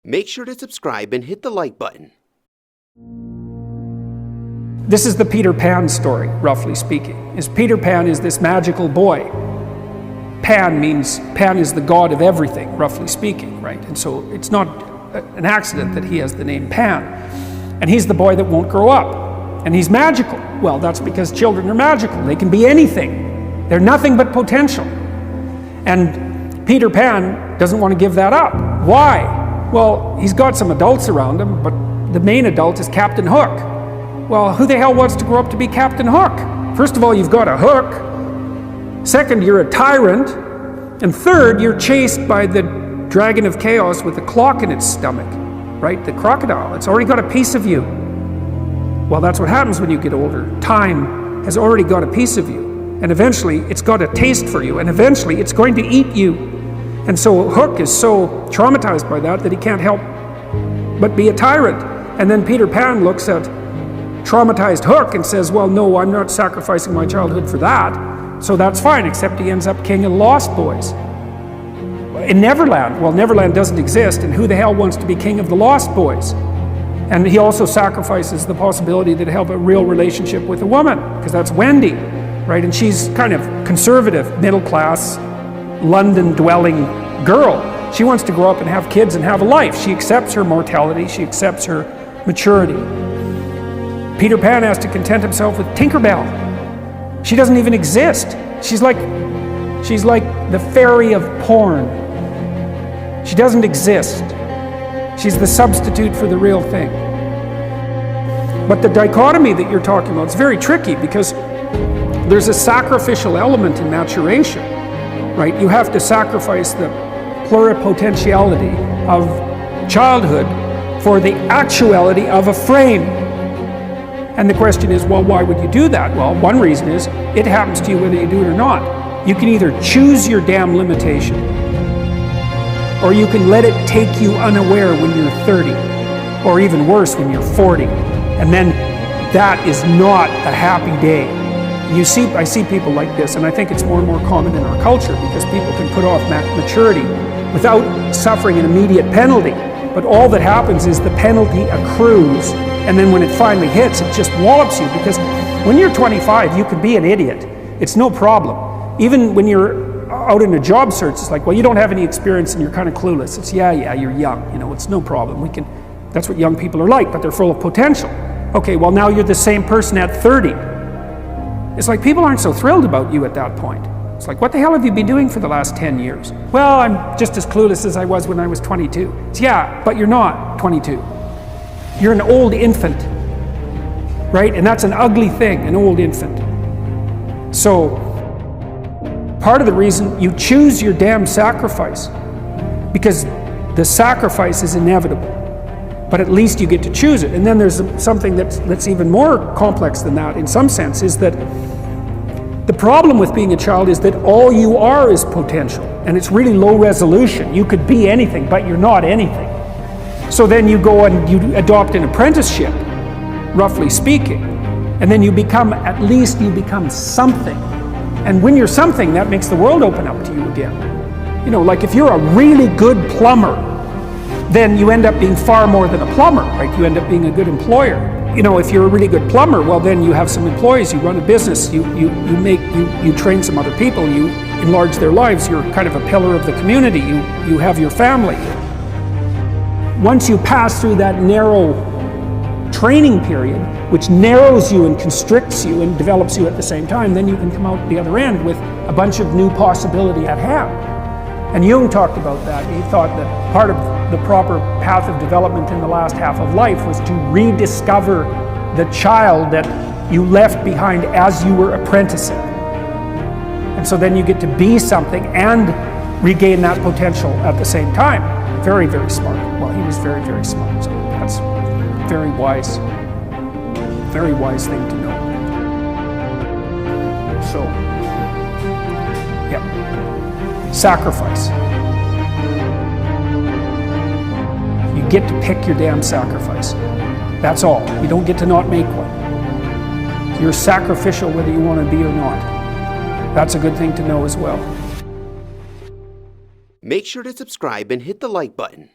Make sure to subscribe and hit the like button. This is the Peter Pan story, roughly speaking. Peter Pan is this magical boy. Pan is the god of everything, roughly speaking, right? And so it's not an accident that he has the name Pan. And he's the boy that won't grow up. And he's magical. Well, that's because children are magical. They can be anything. They're nothing but potential. And Peter Pan doesn't want to give that up. Why? Well, he's got some adults around him, but the main adult is Captain Hook. Well, who the hell wants to grow up to be Captain Hook? First of all, you've got a hook. Second, you're a tyrant. And third, you're chased by the dragon of chaos with a clock in its stomach, right? The crocodile. It's already got a piece of you. Well, that's what happens when you get older. Time has already got a piece of you. And eventually, it's got a taste for you. And eventually, it's going to eat you. And so Hook is so traumatized by that he can't help but be a tyrant. And then Peter Pan looks at traumatized Hook and says, well, no, I'm not sacrificing my childhood for that. So that's fine, except he ends up king of the Lost Boys. In Neverland, well, Neverland doesn't exist, and who the hell wants to be king of the Lost Boys? And he also sacrifices the possibility to have a real relationship with a woman, because that's Wendy, right? And she's kind of conservative, middle class, London-dwelling girl. She wants to grow up and have kids and have a life. She accepts her mortality. She accepts her maturity. Peter Pan has to content himself with Tinkerbell. She doesn't even exist. She's like the fairy of porn. She doesn't exist. She's the substitute for the real thing. But the dichotomy that you're talking about is very tricky because there's a sacrificial element in maturation. Right? You have to sacrifice the pluripotentiality of childhood for the actuality of a frame. And the question is, well, why would you do that? Well, one reason is it happens to you whether you do it or not. You can either choose your damn limitation, or you can let it take you unaware when you're 30, or even worse, when you're 40. And then that is not a happy day. I see people like this, and I think it's more and more common in our culture because people can put off maturity without suffering an immediate penalty. But all that happens is the penalty accrues, and then when it finally hits, it just wallops you. Because when you're 25, you could be an idiot. It's no problem. Even when you're out in a job search, it's like, well, you don't have any experience and you're kind of clueless. It's, yeah, you're young. It's no problem. That's what young people are like, but they're full of potential. Okay, well, now you're the same person at 30. It's like people aren't so thrilled about you at that point. It's like, what the hell have you been doing for the last 10 years? Well, I'm just as clueless as I was when I was 22. It's, yeah, but you're not 22. You're an old infant, right? And that's an ugly thing, an old infant. So, part of the reason you choose your damn sacrifice, because the sacrifice is inevitable, but at least you get to choose it. And then there's something that's even more complex than that in some sense, is that the problem with being a child is that all you are is potential, and it's really low resolution. You could be anything, but you're not anything. So then you go and you adopt an apprenticeship, roughly speaking, and then you become something. And when you're something, that makes the world open up to you again. Like if you're a really good plumber, then you end up being far more than a plumber, right? You end up being a good employer. If you're a really good plumber, well, then you have some employees, you run a business, you train some other people, you enlarge their lives, you're kind of a pillar of the community, you have your family. Once you pass through that narrow training period, which narrows you and constricts you and develops you at the same time, then you can come out the other end with a bunch of new possibility at hand. And Jung talked about that. He thought that part of the proper path of development in the last half of life was to rediscover the child that you left behind as you were apprenticing. And so then you get to be something and regain that potential at the same time. Very, very smart. Well, he was very, very smart. So that's a very wise thing to know. So, yeah. Sacrifice. You get to pick your damn sacrifice. That's all. You don't get to not make one. You're sacrificial whether you want to be or not. That's a good thing to know as well. Make sure to subscribe and hit the like button.